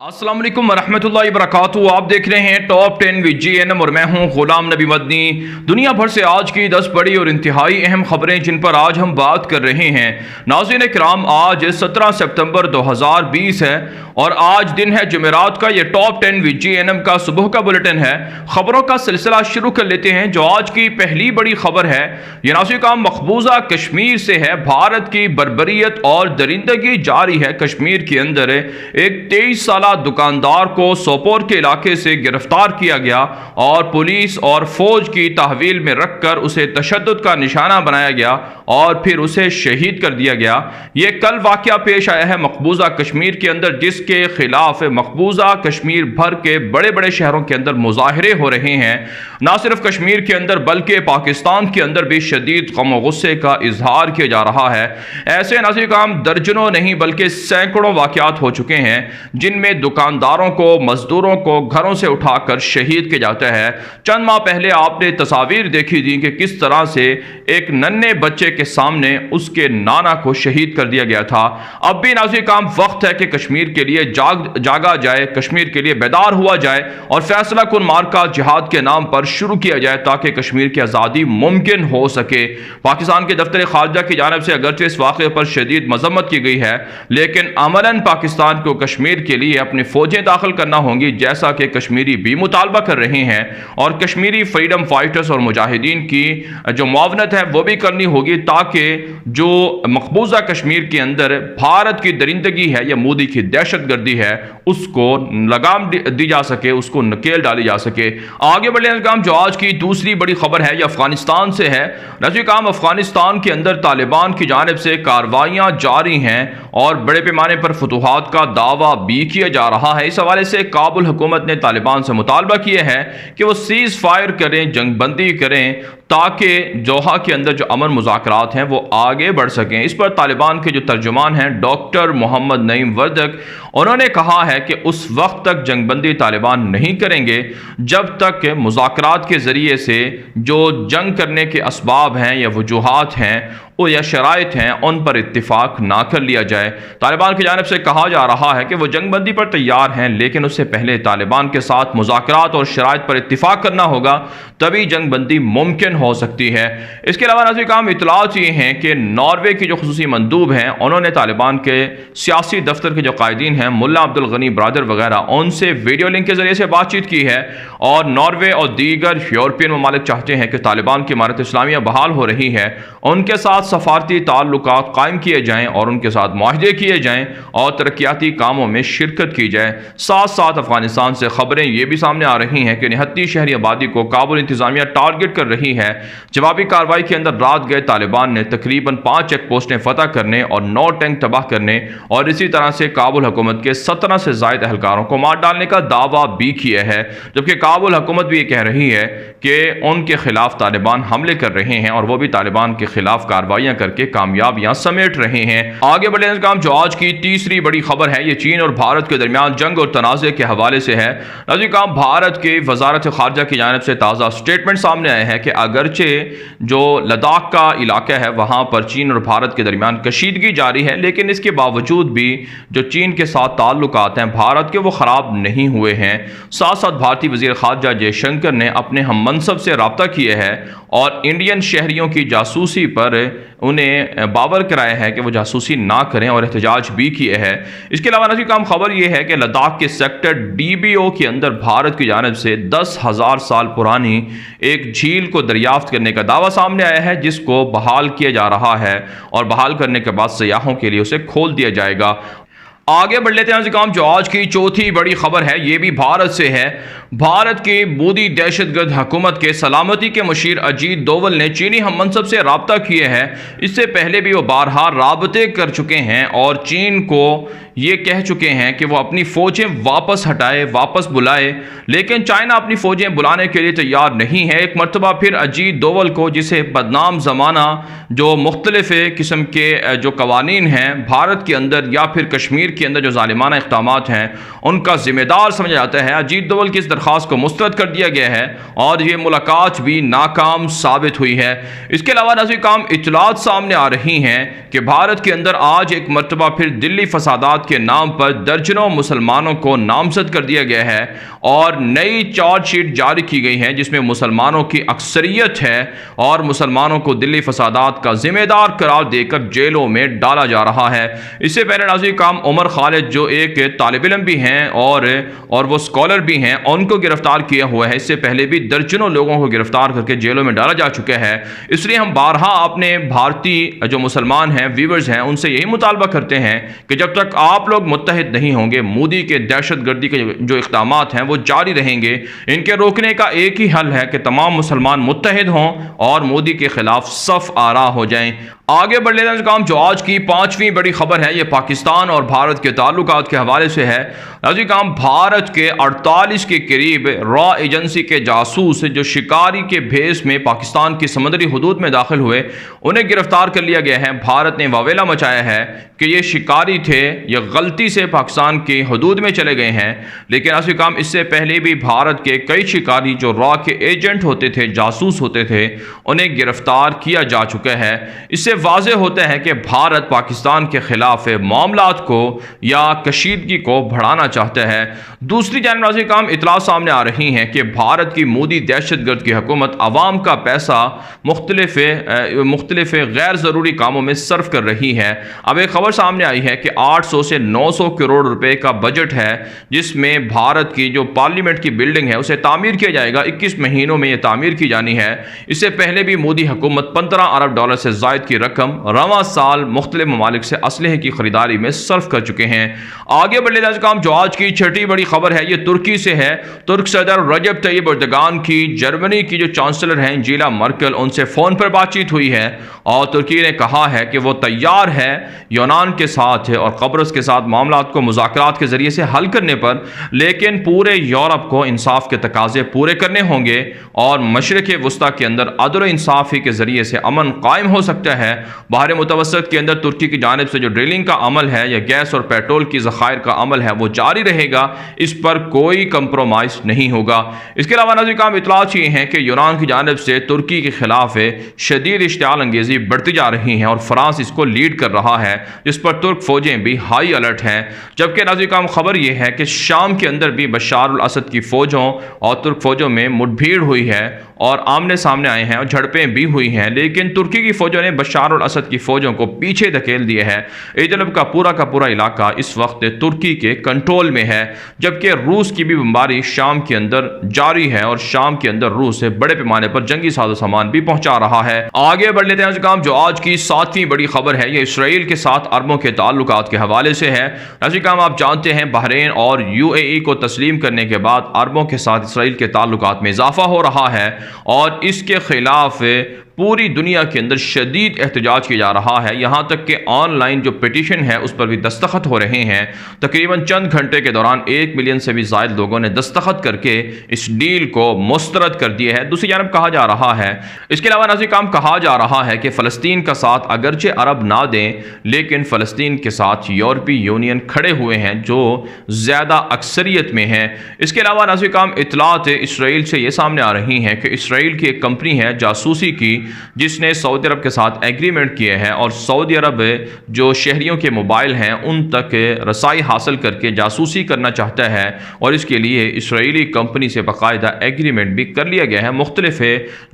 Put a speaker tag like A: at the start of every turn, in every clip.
A: अस्सलाम वालेकुम वरहमतुल्लाहि वबरकातुहू। आप देख रहे हैं टॉप 10 विद GNM और मैं हूं गुलाम नबी मदनी। दुनिया भर से आज की 10 बड़ी और इंतहाई अहम खबरें जिन पर आज हम बात कर रहे हैं। नाज़रीन किराम, आज 17 सितंबर 2020 है और आज दिन है जुमेरात का। ये टॉप 10 विद GNM का सुबह का बुलेटिन है। खबरों का सिलसिला शुरू कर लेते हैं। जो आज की पहली बड़ी खबर है ये नाज़रीन किराम मकबूजा कश्मीर से है। भारत की बर्बरियत और दरिंदगी जारी है। कश्मीर के अंदर एक 23 साल दुकानदार को सोपोर के इलाके से गिरफ्तार किया गया और पुलिस और फौज की तहवील में रखकर उसे तशद्दुद का निशाना बनाया गया और फिर उसे शहीद कर दिया गया। यह कल वाकया पेश आया है मकबूजा कश्मीर के अंदर, जिसके खिलाफ मकबूजा कश्मीर भर के बड़े बड़े शहरों के अंदर मुजाहरे हो रहे हैं। ना सिर्फ कश्मीर के अंदर बल्कि पाकिस्तान के अंदर भी शदीद गम गुस्से का इजहार किया जा रहा है। ऐसे नाज़रीन काम दर्जनों नहीं बल्कि सैकड़ों वाकयात हो चुके हैं जिनमें दुकानदारों को, मजदूरों को घरों से उठाकर शहीद किया जाता है। चंद माह पहले आपने तस्वीर देखी थी कि किस तरह से एक नन्हे बच्चे के सामने उसके नाना को शहीद कर दिया गया था। अब भी नाज़रीन काम वक्त है कि कश्मीर के लिए जागा जाए, कश्मीर के लिए बेदार हुआ जाए और फैसला कुन मार्का जिहाद के नाम पर शुरू किया जाए ताकि कश्मीर की आज़ादी मुमकिन हो सके। पाकिस्तान के दफ्तर खारजा की जानिब से अगरचे इस वाक़े पर शदीद मजम्मत की गई है, लेकिन अमलन पाकिस्तान को कश्मीर के लिए अपनी फौजें दाखिल करना होंगी, जैसा कि कश्मीरी भी मुतालबा कर रहे हैं। और कश्मीरी फ्रीडम फाइटर्स और मुजाहिदीन की जो मुआवनत है वो भी करनी होगी ताकि जो मकबूजा कश्मीर के अंदर भारत की दरिंदगी है या मोदी की दहशतगर्दी है उसको लगाम दी जा सके, उसको नकेल डाली जा सके। आगे बढ़ने काम जो आज की दूसरी बड़ी खबर है यह अफगानिस्तान से है। नाज़रीन काम अफगानिस्तान के अंदर तालिबान की जानिब से कार्रवाइयाँ जारी हैं और बड़े पैमाने पर फतूहात का दावा भी किया जा रहा है। इस हवाले से काबुल हुकूमत ने तालिबान से मुतालबा किया है कि वो सीज फायर करें, जंगबंदी करें ताकि जोहा के अंदर जो अमन मुज़ाकरात हैं वो आगे बढ़ सकें। इस पर तालिबान के जो तर्जुमान हैं डॉक्टर मोहम्मद नईम वर्दक, उन्होंने कहा है कि उस वक्त तक जंगबंदी तालिबान नहीं करेंगे जब तक मुज़ाकरात के ज़रिए से जो जंग करने के असबाब हैं या वजूहात हैं वो या शराइत हैं उन पर इत्तिफाक ना कर लिया जाए। तालिबान की जानिब से कहा जा रहा है कि वो जंगबंदी पर तैयार हैं, लेकिन उससे पहले तालिबान के साथ मुज़ाकरात और शराइत पर इत्तिफाक करना होगा, तभी जंगबंदी मुमकिन हो सकती है। इसके अलावा नाज़रीन काम इतलात ये हैं कि नॉर्वे की जो खुसूसी मंदूब हैं उन्होंने तालिबान के सियासी दफ्तर के जो कायदीन हैं मुल्ला अब्दुल गनी ब्रादर वगैरह उनसे वीडियो लिंक के जरिए से बातचीत की है और नॉर्वे और दीगर यूरोपियन ममालिक चाहते हैं कि तालिबान की इमारत इस्लामिया बहाल हो रही है, उनके साथ सफारती ताल्लुकात कायम किए जाएं और उनके साथ मुआहदे किए जाएं और तरक्याती कामों में शिरकत की जाए। साथ साथ अफगानिस्तान से खबरें ये भी सामने आ रही हैं कि निहत्ती शहरी आबादी को काबुल इंतजामिया टारगेट कर रही है। जवाबी कार्रवाई के अंदर रात गए तालिबान ने तकरीबन 5 चेक पोस्टें फतह करने और 9 टैंक तबाह करने और इसी तरह से काबुल हुकूमत के 17 से ज़ायद एहलकारों को मार डालने का दावा भी किया है, जबकि काबुल हुकूमत भी ये कह रही है कि उनके खिलाफ तालिबान हमले कर रहे हैं और वो भी तालिबान के खिलाफ कार्रवाइयां करके कामयाबियां समेट रहे हैं। आगे बढ़ने का काम जो आज की तीसरी बड़ी खबर है ये चीन और भारत के दरमियान जंग और तनाज़े के हवाले से है। नाज़रीन काम भारत के वजारत खारजा की जानिब से ताज़ा स्टेटमेंट सामने आया है कि अगरचे जो लद्दाख का इलाका है वहाँ पर चीन और भारत के दरमियान कशीदगी जारी है, लेकिन इसके बावजूद भी जो चीन के साथ ताल्लुकात हैं भारत के वो ख़राब नहीं हुए हैं। साथ साथ भारतीय वज़ीर खारजा जयशंकर ने अपने हम मनसब से रब्ता किया है और इंडियन शहरियों की जासूसी पर उन्हें बावर कराया है कि वो जासूसी ना करें और एहतजाज भी किए हैं। इसके अलावा नाज़रीन काम खबर यह है कि लद्दाख के सेक्टर DBO के अंदर भारत की जानिब से 10,000 साल पुरानी एक झील को दरियाफ्त करने का दावा सामने आया है, जिसको बहाल किया जा रहा है और बहाल करने के बाद सयाहों के लिए उसे खोल दिया जाएगा। आगे बढ़ लेते हैं काम जो आज की चौथी बड़ी खबर है ये भी भारत से है। भारत की मोदी दहशतगर्द हुकूमत के सलामती के मुशीर अजीत डोवल ने चीनी हम मनसब से रब्ता किए हैं। इससे पहले भी वो बारहा राबते कर चुके हैं और चीन को ये कह चुके हैं कि वो अपनी फ़ौजें वापस हटाए, वापस बुलाए, लेकिन चाइना अपनी फ़ौजें बुलाने के लिए तैयार नहीं है। एक मरतबा फिर अजीत डोवल को, जिसे बदनाम ज़माना जो मुख्तलिफ़ किस्म के जो कवानीन हैं भारत के अंदर या फिर कश्मीर के अंदर जो ज़ालिमाना इक़दामात हैं उनका ज़िम्मेदार समझा जाता है, अजीत डोवल की इस दरख्वास्त को मुस्तरद कर दिया गया है और ये मुलाकात भी नाकाम साबित हुई है। इसके अलावा नाज़रीन काम इत्तलात सामने आ रही हैं कि भारत के अंदर आज एक मरतबा फिर दिल्ली फसादात जिहाद के नाम पर दर्जनों मुसलमानों को नामजद कर दिया गया है और नई चार्जशीट जारी की गई है जिसमें मुसलमानों की अक्सरियत है और मुसलमानों को दिल्ली फसादात का जिम्मेदार करार देकर जेलों में डाला जा रहा है। इससे पहले नाज़रीन काम उमर खालिद जो एक तालिब इल्म भी हैं और वो स्कॉलर भी हैं, उनको गिरफ्तार किया हुआ है। इससे पहले भी दर्जनों लोगों को गिरफ्तार करके जेलों में डाला जा चुका है। इसलिए हम बारहा अपने भारतीय जो मुसलमान हैं, व्यूवर्स हैं, उनसे यही मुतालबा करते हैं कि जब तक आप लोग मुत्तहिद नहीं होंगे, मोदी के दहशतगर्दी के जो इक़दामात हैं वो जारी रहेंगे। इनके रोकने का एक ही हल है कि तमाम मुसलमान मुत्तहिद हों और मोदी के खिलाफ सफ आरा हो जाएं। आगे बढ़ लेते हैं काम जो आज की पांचवी बड़ी खबर है, ये पाकिस्तान और भारत के ताल्लुकात के हवाले से है। नाज़रीन काम भारत के 48 के करीब रॉ एजेंसी के जासूस जो शिकारी के भेस में पाकिस्तान की समुद्री हदूद में दाखिल हुए, उन्हें गिरफ्तार कर लिया गया है। भारत ने वावेला मचाया है कि ये शिकारी थे, ये गलती से पाकिस्तान की हदूद में चले गए हैं। लेकिन नाज़रीन काम इससे पहले भी भारत के कई शिकारी जो रॉ के एजेंट होते थे, जासूस होते थे, उन्हें गिरफ्तार किया जा चुका है। इससे वाज़ेह होता है कि भारत पाकिस्तान के खिलाफ मामलात को या कशीदगी को बढ़ाना चाहता है। दूसरी जानब नाज़रीन काम इतला सामने आ रही हैं कि भारत की मोदी दहशतगर्द की हुकूमत अवाम का पैसा मुख्तलिफ गैर ज़रूरी कामों में सर्फ कर रही है। अब एक खबर सामने आई है कि 800 से 900 करोड़ रुपए का बजट है जिसमें भारत की जो पार्लियामेंट की बिल्डिंग है उसे तामीर किया जाएगा। 21 महीनों में यह तामीर की जानी है। इससे पहले भी मोदी हुकूमत 15 अरब डॉलर से ज़ायद की रकम रवां साल मुख्तलिफ ममालिक से असलहे की खरीदारी में सर्फ कर चुके हैं। आगे बढ़ लेते हैं काम जो आज की छठी बड़ी खबर है, ये तुर्की से है। तुर्क सदर रजब तैयब एर्दोगान की जर्मनी की जो चांसलर हैं एंजेला मर्केल, उनसे फ़ोन पर बातचीत हुई है और तुर्की ने कहा है कि वो तैयार है यूनान के साथ और कब्रस के साथ मामलात को मुज़ाकरात के ज़रिए से हल करने पर, लेकिन पूरे यूरोप को इंसाफ के तकाजे पूरे करने होंगे और मशरिक़ वस्ता के अंदर अदल व इंसाफ ही के ज़रिए से अमन कायम हो सकता है। बाहर मुतवस्सत के अंदर तुर्की की जानिब से जो ड्रिलिंग का अमल है या गैस और पेट्रोल की ज़खायर का अमल है वो जारी रहेगा, इस पर कोई कंप्रोमाइज़ नहीं होगा। इसके अलावा नाज़रीन काम इतलात ये हैं कि यूनान की जानिब से तुर्की के खिलाफ शदीद इश्तियाल अंगेज़ी बढ़ती जा रही हैं और फ्रांस इसको लीड कर रहा है, जिस पर तुर्क फ़ौजें भी हाई अलर्ट हैं। जबकि नाज़रीन काम खबर यह है कि शाम के अंदर भी बशार अल असद की फ़ौजों और तुर्क फ़ौजों में मुठभेड़ हुई है और आमने सामने आए हैं और झड़पें भी हुई हैं, लेकिन तुर्की की फ़ौजों ने बशार अल असद की फ़ौजों को पीछे धकेल दिया है। इदलिब का पूरा इलाका इस वक्त तुर्की के कंट्रोल में है। जबकि रूस की भी बमबारी शाम के अंदर जारी है और शाम के अंदर रूस से बड़े पैमाने पर जंगी साजो सामान भी पहुंचा रहा है। आगे बढ़ लेते हैं काम जो आज की सातवीं बड़ी खबर है, ये इसराइल के साथ अरबों के ताल्लुकात के हवाले से है। नाज़रीन काम आप जानते हैं बहरीन और UAE को तस्लीम करने के बाद अरबों के साथ इसराइल के ताल्लुकात में इजाफा हो रहा है और इसके खिलाफ पूरी दुनिया के अंदर शदीद एहतजाज किया जा रहा है। यहाँ तक कि ऑनलाइन जो पिटीशन है उस पर भी दस्तखत हो रहे हैं। तकरीबन चंद घंटे के दौरान 1 मिलियन से भी ज़ायद लोगों ने दस्तखत करके इस डील को मुस्तरद कर दिया है। दूसरी जानब कहा जा रहा है, इसके अलावा नाज़रीन काम कहा जा रहा है कि फ़लस्तीन का साथ अगरचे अरब ना दें, लेकिन फ़लस्तीन के साथ यूरोपीय यूनियन खड़े हुए हैं जो ज़्यादा अक्सरियत में है। इसके अलावा नाज़रीन काम इतलात इसराइल से ये सामने आ रही हैं कि इसराइल की एक कंपनी है जासूसी की जिसने सऊदी अरब के साथ एग्रीमेंट किए हैं और सऊदी अरब जो शहरियों के मोबाइल हैं उन तक रसाई हासिल करके जासूसी करना चाहता है और इसके लिए इसराइली कंपनी से बाकायदा एग्रीमेंट भी कर लिया गया है। मुख्तलिफ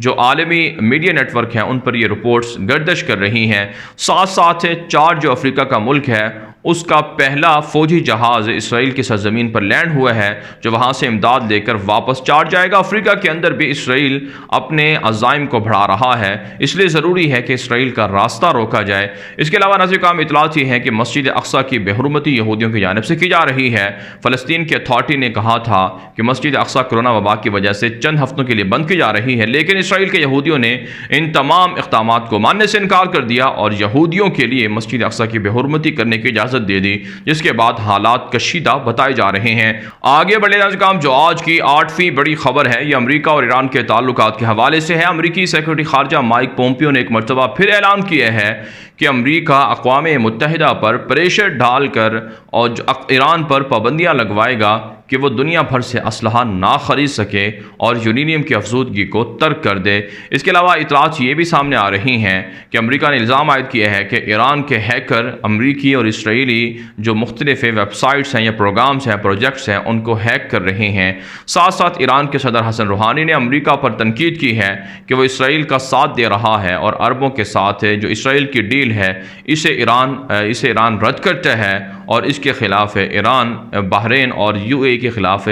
A: जो आलमी मीडिया नेटवर्क हैं उन पर ये रिपोर्ट्स गर्दिश कर रही हैं। साथ साथ चार जो अफ्रीका का मुल्क है उसका पहला फौजी जहाज़ इसराइल की सरजमीन पर लैंड हुआ है जो वहाँ से इमदाद लेकर वापस चार जाएगा। अफ्रीका के अंदर भी इसराइल अपने अज़ाइम को बढ़ा रहा है, इसलिए ज़रूरी है कि इसराइल का रास्ता रोका जाए। इसके अलावा नाज़रीन काम इतलात ये है कि मस्जिद अक्सा की बेहुरमती यहूदियों की जानिब से की जा रही है। फ़लस्तीन की अथॉरिटी ने कहा था कि मस्जिद अक्सा कोरोना वबा की वजह से चंद हफ्तों के लिए बंद की जा रही है, लेकिन इसराइल के यहूदियों ने इन तमाम इक़दामात को मानने से इनकार कर दिया और यहूदियों के लिए मस्जिद अक्सा की बेहुरमती करने की दे दी, जिसके बाद हालात कशीदा बताए जा रहे हैं। आगे बढ़े काम जो आज की आठवीं बड़ी खबर है ये अमेरिका और ईरान के ताल्लुकात के हवाले से है। अमेरिकी सेक्रेटरी खारजा माइक पोम्पियो ने एक मरतबा फिर ऐलान किया है कि अमेरिका अक़वाम मुत्तहिदा पर प्रेशर डालकर और ईरान पर पाबंदियां लगवाएगा कि वो दुनिया भर से असलहा ना खरीद सके और यूरेनियम की अफजूदगी को तर्क कर दे। इसके अलावा इतलात ये भी सामने आ रही हैं कि अमेरिका ने इल्ज़ाम आयद किया है कि ईरान के हैकर अमरीकी और इसराइली जो मुख्तलिफ वेबसाइट्स हैं या प्रोग्राम्स हैं, प्रोजेक्ट्स हैं, उनको हैक कर रहे हैं। साथ साथ ईरान के सदर हसन रूहानी ने अमरीका पर तनकीद की है कि वो इसराइल का साथ दे रहा है और अरबों के साथ जो इसराइल की डील है इसे ईरान रद्द करता है और इसके ख़िलाफ़ ईरान बहरीन और यूएई के ख़िलाफ़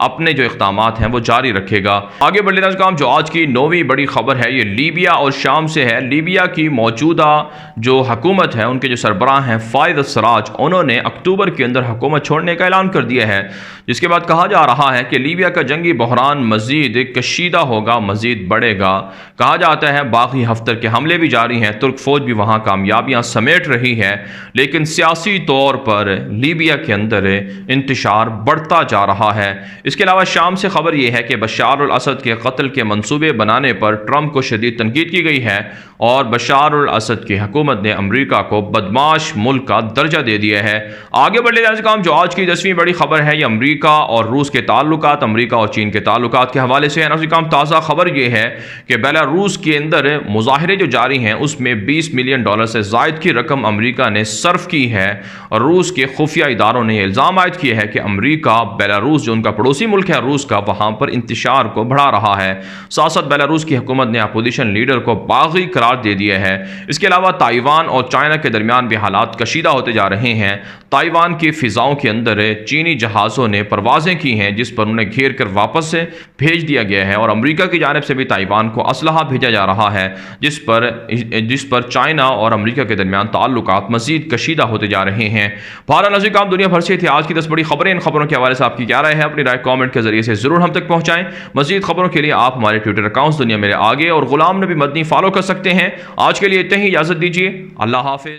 A: अपने जो इक़दामात हैं वो जारी रखेगा। आगे बढ़ लेना काम जो आज की 9वीं बड़ी खबर है ये लीबिया और शाम से है। लीबिया की मौजूदा जो हुकूमत है उनके जो सरबराह हैं फ़ायद सराज, उन्होंने अक्टूबर के अंदर हुकूमत छोड़ने का ऐलान कर दिया है, जिसके बाद कहा जा रहा है कि लीबिया का जंगी बहरान मज़ीद कशीदा होगा, मज़ीद बढ़ेगा। कहा जाता है बागी हफ्तर के हमले भी जारी हैं, तुर्क फ़ौज भी वहाँ कामयाबियाँ समेट रही है, लेकिन सियासी तौर पर लीबिया के अंदर इंतशार बढ़ता जा रहा है। इसके अलावा शाम से खबर यह है कि बशार अल असद के कत्ल के मंसूबे बनाने पर ट्रंप को शदीद तनकीद की गई है और बशार अल असद की हुकूमत ने अमरीका को बदमाश मुल्क का दर्जा दे दिया है। आगे बढ़ लेना काम जो आज की 10वीं बड़ी खबर है ये अमरीका और रूस के ताल्लुकात, अमरीका और चीन के ताल्लुकात के हवाले से है। काम ताज़ा खबर यह है कि बेलारूस के अंदर मुजाहरे जो जारी हैं उसमें $20 मिलियन से ज़ायद की रकम अमरीका ने सर्फ की है और रूस के खुफिया इदारों ने इल्ज़ाम आयद किया है कि अमरीका बेलारूस जो उनका पड़ोसी मुल्क है रूस का, वहाँ पर इंतशार को बढ़ा रहा है। साथ साथ बेलारूस की हुकूमत ने अपोजिशन लीडर को बागी करार दे दिया है। इसके अलावा ताइवान और चाइना के दरमियान भी हालात कशीदा होते जा रहे हैं। ताइवान की फ़िज़ाओं के अंदर चीनी जहाज़ों ने परवाज़ें की हैं जिस पर उन्हें घेर कर वापस से भेज दिया गया है और अमरीका की जानिब से भी ताइवान को असलहा भेजा जा रहा है, जिस पर चाइना और अमरीका के दरमियान ताल्लुकात मज़ीद कशीदा होते जा रहे हैं। भारत नज़ीर काम दुनिया भर से थी आज की 10 बड़ी खबरें। इन खबरों के हवाले से आपकी क्या राय है? अपनी राय कमेंट के जरिए से ज़रूर हम तक पहुँचाएँ। मज़ीद खबरों के लिए आप हमारे ट्विटर अकाउंट्स दुनिया मेरे आगे और गुलाम नबी मदनी फॉलो कर सकते हैं। आज के लिए इतना ही, इजाज़त दीजिए। अल्लाह हाफ़िज़।